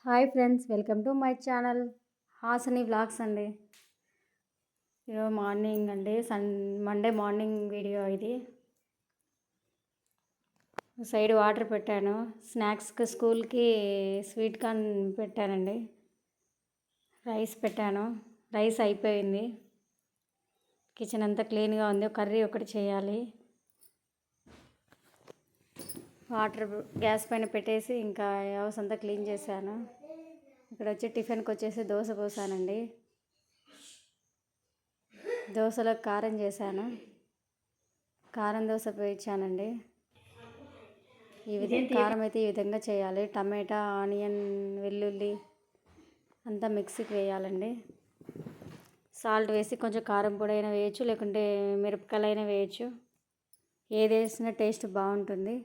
Hi friends, welcome to my channel Hassine vlogs అండి. ఈరోజు morning అండి, మండే మార్నింగ్ వీడియో ఇది. సైడ్ వాటర్ పెట్టాను, స్నాక్స్కి స్కూల్కి స్వీట్ కార్న్ పెట్టానండి. రైస్ పెట్టాను, రైస్ అయిపోయింది. కిచెన్ అంతా క్లీన్గా ఉంది, కర్రీ ఒకటి చేయాలి. వాటర్ గ్యాస్ పైన పెట్టేసి ఇంకా హౌస్ అంతా క్లీన్ చేశాను. ఇక్కడ వచ్చి టిఫిన్కి వచ్చేసి దోశ పోసానండి. దోశలో కారం చేశాను, కారం దోశ పోయించానండి. ఈ విధంగా కారం అయితే ఈ విధంగా చేయాలి. టమాటా, ఆనియన్, వెల్లుల్లి అంతా మిక్సీకి వేయాలండి. సాల్ట్ వేసి కొంచెం కారం పొడి అయినా వేయచ్చు, లేకుంటే మిరపకాయలు అయినా వేయచ్చు. ఏది వేసినా టేస్ట్ బాగుంటుంది.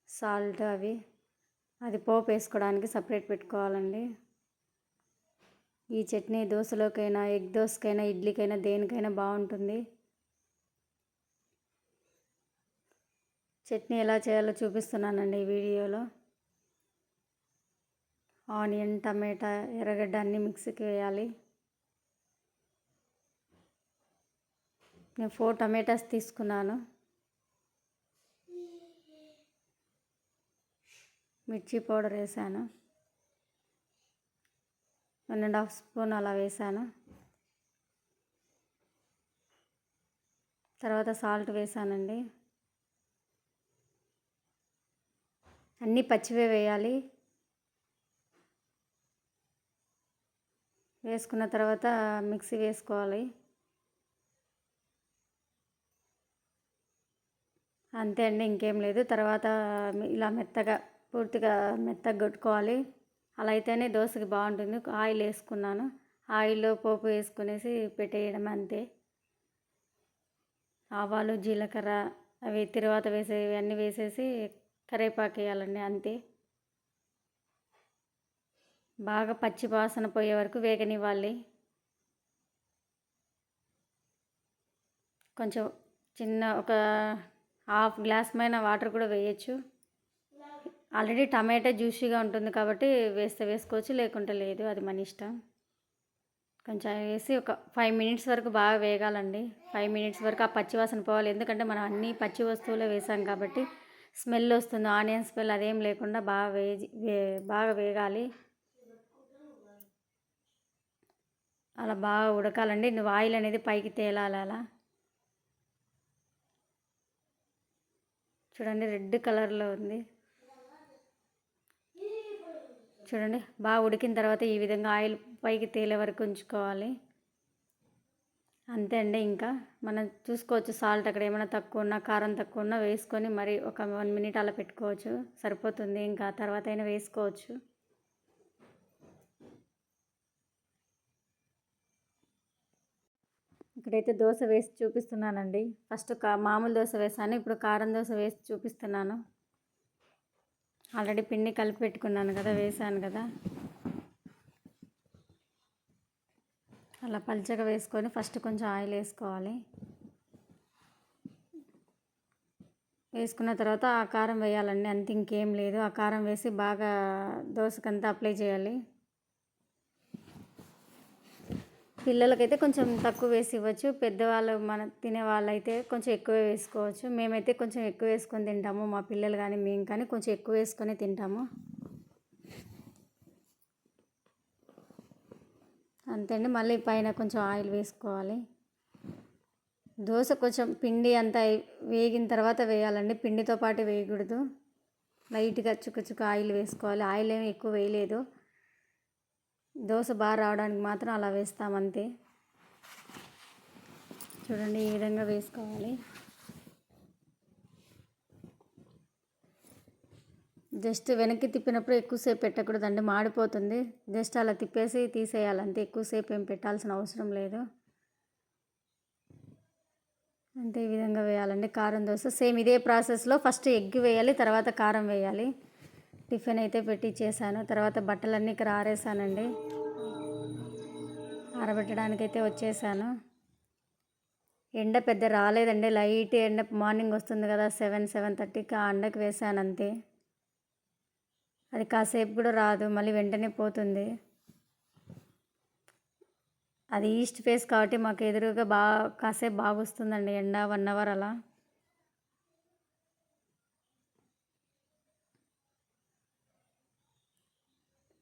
సాల్ట్ అది పోపు వేసుకోవడానికి సపరేట్ పెట్టుకోవాలండి. ఈ చట్నీ దోశలోకైనా, ఎగ్ దోశకైనా, ఇడ్లీకైనా, దేనికైనా బాగుంటుంది. చట్నీ ఎలా చేయాలో చూపిస్తున్నానండి ఈ వీడియోలో. ఆనియన్, టమాటా, ఎర్రగడ్డ అన్నీ మిక్సీకి వేయాలి. నేను 4 టమాటాస్ తీసుకున్నాను. మిర్చి పౌడర్ వేసాను, 1.5 స్పూన్ అలా వేసాను. తర్వాత సాల్ట్ వేసానండి. అన్నీ పచ్చివే వేయాలి. వేసుకున్న తర్వాత మిక్సీ వేసుకోవాలి. అంతే అండి, ఇంకేం లేదు. తర్వాత ఇలా పూర్తిగా మెత్తగా కొట్టుకోవాలి. అలా అయితేనే దోశకి బాగుంటుంది. ఆయిల్ వేసుకున్నాను, ఆయిల్లో పోపు వేసుకునేసి పెట్టేయడం అంతే. ఆవాలు, జీలకర్ర అవి తర్వాత వేసేవి అన్నీ వేసేసి కరివేపాకు వేయాలండి, అంతే. బాగా పచ్చి వాసన పోయే వరకు వేగనివ్వాలి. కొంచెం ఒక హాఫ్ గ్లాస్ పైన వాటర్ కూడా వేయచ్చు. ఆల్రెడీ టమాటా జ్యూసీగా ఉంటుంది కాబట్టి వేస్తే వేసుకోవచ్చు, లేకుంటే లేదు, అది మన ఇష్టం. కొంచెం వేసి ఒక 5 మినిట్స్ వరకు బాగా వేగాలండి. 5 మినిట్స్ వరకు ఆ పచ్చి వాసన పోవాలి. ఎందుకంటే మనం అన్నీ పచ్చి వస్తువులే వేసాం కాబట్టి స్మెల్ వస్తుంది. ఆనియన్ స్మెల్ అదేం లేకుండా బాగా వేగాలి. అలా బాగా ఉడకాలండి. ఆయిల్ అనేది పైకి తేలాలి. అలా చూడండి, రెడ్ కలర్లో ఉంది. చూడండి, బాగా ఉడికిన తర్వాత ఈ విధంగా ఆయిల్ పైకి తేలే వరకు ఉంచుకోవాలి. అంతే అండి. ఇంకా మనం చూసుకోవచ్చు, సాల్ట్ అక్కడ ఏమైనా తక్కువ ఉన్నా, కారం తక్కువ ఉన్నా వేసుకొని మరి ఒక 1 మినిట్ అలా పెట్టుకోవచ్చు, సరిపోతుంది. ఇంకా తర్వాత అయినా వేసుకోవచ్చు. ఇక్కడైతే దోశ వేసి చూపిస్తున్నానండి. ఫస్ట్ మామూలు దోశ వేసాను, ఇప్పుడు కారం దోశ వేసి చూపిస్తున్నాను. ఆల్రెడీ పిండి కలిపి పెట్టుకున్నాను కదా, వేసాను కదా. అలా పల్చగా వేసుకొని ఫస్ట్ కొంచెం ఆయిల్ వేసుకోవాలి. వేసుకున్న తర్వాత ఆ కారం వేయాలండి, అంతే, ఇంకేం లేదు. ఆ కారం వేసి బాగా దోశకంతా అప్లై చేయాలి. పిల్లలకైతే కొంచెం తక్కువ వేసి ఇవ్వచ్చు, పెద్దవాళ్ళు తినే వాళ్ళైతే కొంచెం ఎక్కువ వేసుకోవచ్చు. మేమైతే కొంచెం ఎక్కువ వేసుకొని తింటాము, మా పిల్లలు కానీ మేము కానీ కొంచెం ఎక్కువ వేసుకొని తింటాము. అంతే అండి. మళ్ళీ పైన కొంచెం ఆయిల్ వేసుకోవాలి. దోశ కొంచెం పిండి అంతా వేగిన తర్వాత వేయాలండి, పిండితో పాటు వేయకూడదు. లైట్గా చుక్క ఆయిల్ వేసుకోవాలి. ఆయిల్ ఏమి ఎక్కువ వేయలేదు, దోశ బాగా రావడానికి మాత్రం అలా వేస్తామంతే. చూడండి, ఈ విధంగా వేసుకోవాలి. జస్ట్ వెనక్కి తిప్పినప్పుడు ఎక్కువసేపు పెట్టకూడదండి, మాడిపోతుంది. జస్ట్ అలా తిప్పేసి తీసేయాలంతే, ఎక్కువసేపు ఏం పెట్టాల్సిన అవసరం లేదు. అంతే, ఈ విధంగా వేయాలండి కారం దోశ. సేమ్ ఇదే ప్రాసెస్లో ఫస్ట్ ఎగ్ వేయాలి, తర్వాత కారం వేయాలి. టిఫిన్ అయితే పెట్టి చేశాను. తర్వాత బట్టలన్నీ ఇక్కడ ఆరేసానండి, ఆరబెట్టడానికైతే వచ్చేసాను. ఎండ పెద్ద రాలేదండి, లైట్ ఎండ మార్నింగ్ వస్తుంది కదా, 7-7:30కి ఆ ఎండకు వేసాను అంతే. అది కాసేపు కూడా రాదు, మళ్ళీ వెంటనే పోతుంది. అది ఈస్ట్ ఫేస్ కాబట్టి మాకు ఎదురుగా కాసేపు బాగా వస్తుందండి ఎండ, 1 అవర్ అలా.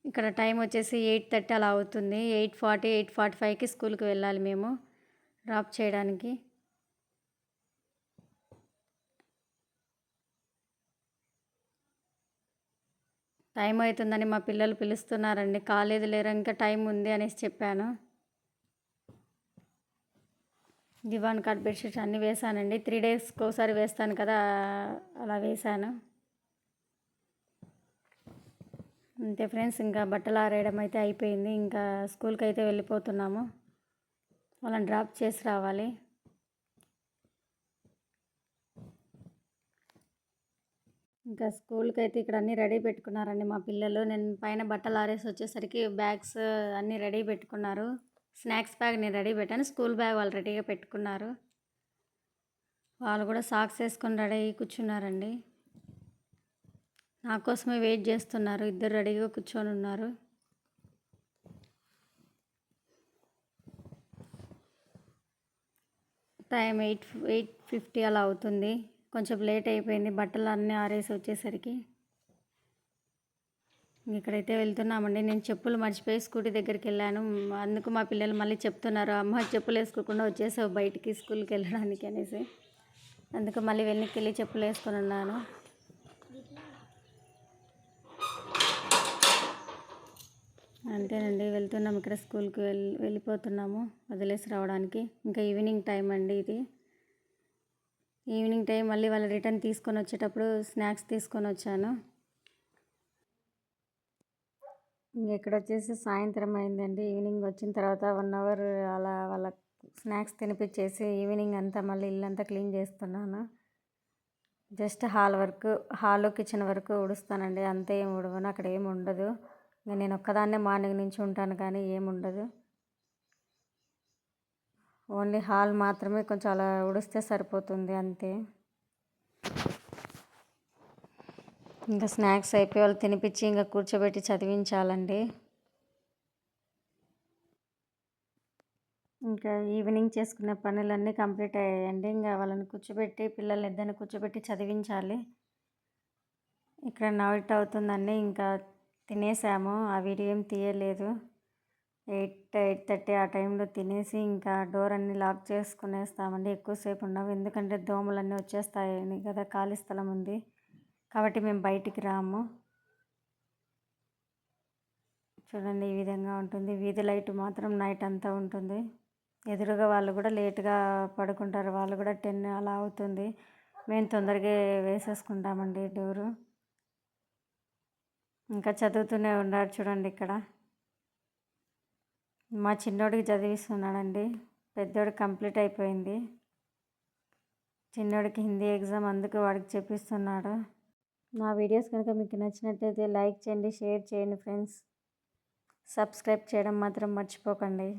ఇక్కడ టైం వచ్చేసి 8:30 అలా అవుతుంది. 8:40, 8:45కి స్కూల్కి వెళ్ళాలి మేము డ్రాప్ చేయడానికి. టైం అవుతుందని మా పిల్లలు పిలుస్తున్నారండి. కాలేదు లేరా, ఇంకా టైం ఉంది అనేసి చెప్పాను. దివాన్ కాట్ బెడ్షీట్స్ అన్నీ వేసానండి. 3 డేస్కి ఒకసారి వేస్తాను కదా, అలా వేసాను. అంతే ఫ్రెండ్స్, ఇంకా బట్టలు ఆరేయడం అయితే అయిపోయింది. ఇంకా స్కూల్కి అయితే వెళ్ళిపోతున్నాము. వాళ్ళని డ్రాప్ చేసి రావాలి. ఇంకా స్కూల్కి అయితే ఇక్కడ అన్నీ రెడీ పెట్టుకున్నారండి మా పిల్లలు. నేను పైన బట్టలు ఆరేసి వచ్చేసరికి బ్యాగ్స్ అన్నీ రెడీ పెట్టుకున్నారు. స్నాక్స్ బ్యాగ్ నేను రెడీ పెట్టాను, స్కూల్ బ్యాగ్ వాళ్ళు రెడీగా పెట్టుకున్నారు. వాళ్ళు కూడా సాక్స్ వేసుకొని రెడీ అయ్యి కూర్చున్నారండి. నా కోసమే వెయిట్ చేస్తున్నారు, ఇద్దరు రెడీగా కూర్చొని ఉన్నారు. టైం 8:50 అలా అవుతుంది. కొంచెం లేట్ అయిపోయింది బట్టలు అన్నీ ఆరేసి వచ్చేసరికి. ఇక్కడైతే వెళ్తున్నామండి. నేను చెప్పులు మర్చిపోయి స్కూటీ దగ్గరికి వెళ్ళాను. అందుకు మా పిల్లలు మళ్ళీ చెప్తున్నారు, అమ్మ చెప్పులు వేసుకోకుండా వచ్చేసావు బయటికి స్కూల్కి వెళ్ళడానికి అనేసి. అందుకు మళ్ళీ వెళ్ళి చెప్పులు వేసుకొని ఉన్నాను. అంతేనండి, వెళ్తున్నాం. ఇక్కడ స్కూల్కి వెళ్ళిపోతున్నాము వదిలేసి రావడానికి. ఇంకా ఈవినింగ్ టైం అండి ఇది. ఈవినింగ్ టైం మళ్ళీ వాళ్ళు రిటర్న్ తీసుకొని వచ్చేటప్పుడు స్నాక్స్ తీసుకొని వచ్చాను. ఇక్కడ వచ్చేసి సాయంత్రం అయిందండి. ఈవినింగ్ వచ్చిన తర్వాత 1 అవర్ అలా వాళ్ళ స్నాక్స్ తినిపించేసి ఈవినింగ్ అంతా మళ్ళీ ఇల్లంతా క్లీన్ చేస్తున్నాను. జస్ట్ హాల్ కిచెన్ వరకు ఉడుస్తానండి, అంతే. ఏం ఉడవను, అక్కడ ఏమి ఉండదు. ఇంకా నేను ఒక్కదాన్నే మార్నింగ్ నుంచి ఉంటాను కానీ ఏముండదు. ఓన్లీ హాల్ మాత్రమే కొంచెం అలా ఉడిస్తే సరిపోతుంది, అంతే. ఇంకా స్నాక్స్ అయిపోయి వాళ్ళు తినిపించి ఇంకా కూర్చోబెట్టి చదివించాలండి. ఇంకా ఈవినింగ్ చేసుకునే పనులన్నీ కంప్లీట్ అయ్యాయండి. ఇంకా వాళ్ళని కూర్చోబెట్టి పిల్లల్ని ఇద్దరిని కూర్చోబెట్టి చదివించాలి. ఇక్కడ నైట్ అవుతుందండి. ఇంకా తినేసాము, ఆ వీడియో ఏం తీయలేదు. 8:30 ఆ టైంలో తినేసి ఇంకా డోర్ అన్నీ లాక్ చేసుకునేస్తామండి. ఎక్కువసేపు ఉన్నాము, ఎందుకంటే దోమలన్నీ వచ్చేస్తాయని కదా, ఖాళీ స్థలం ఉంది కాబట్టి మేము బయటికి రాము. చూడండి, ఈ విధంగా ఉంటుంది. వీధి లైట్ మాత్రం నైట్ అంతా ఉంటుంది. ఎదురుగా వాళ్ళు కూడా లేట్గా పడుకుంటారు, వాళ్ళు కూడా 10 అలా అవుతుంది. మేము తొందరగా వేసేసుకుంటామండి డోరు. ఇంకా చదువుతూనే ఉన్నాడు చూడండి. ఇక్కడ మా చిన్నోడికి చదివిస్తున్నాడండి, పెద్దోడికి కంప్లీట్ అయిపోయింది. చిన్నోడికి హిందీ ఎగ్జామ్, అందుకు వాడికి చెప్పిస్తున్నాడు. నా వీడియోస్ కనుక మీకు నచ్చినట్లయితే లైక్ చేయండి, షేర్ చేయండి ఫ్రెండ్స్. సబ్స్క్రైబ్ చేయడం మాత్రం మర్చిపోకండి.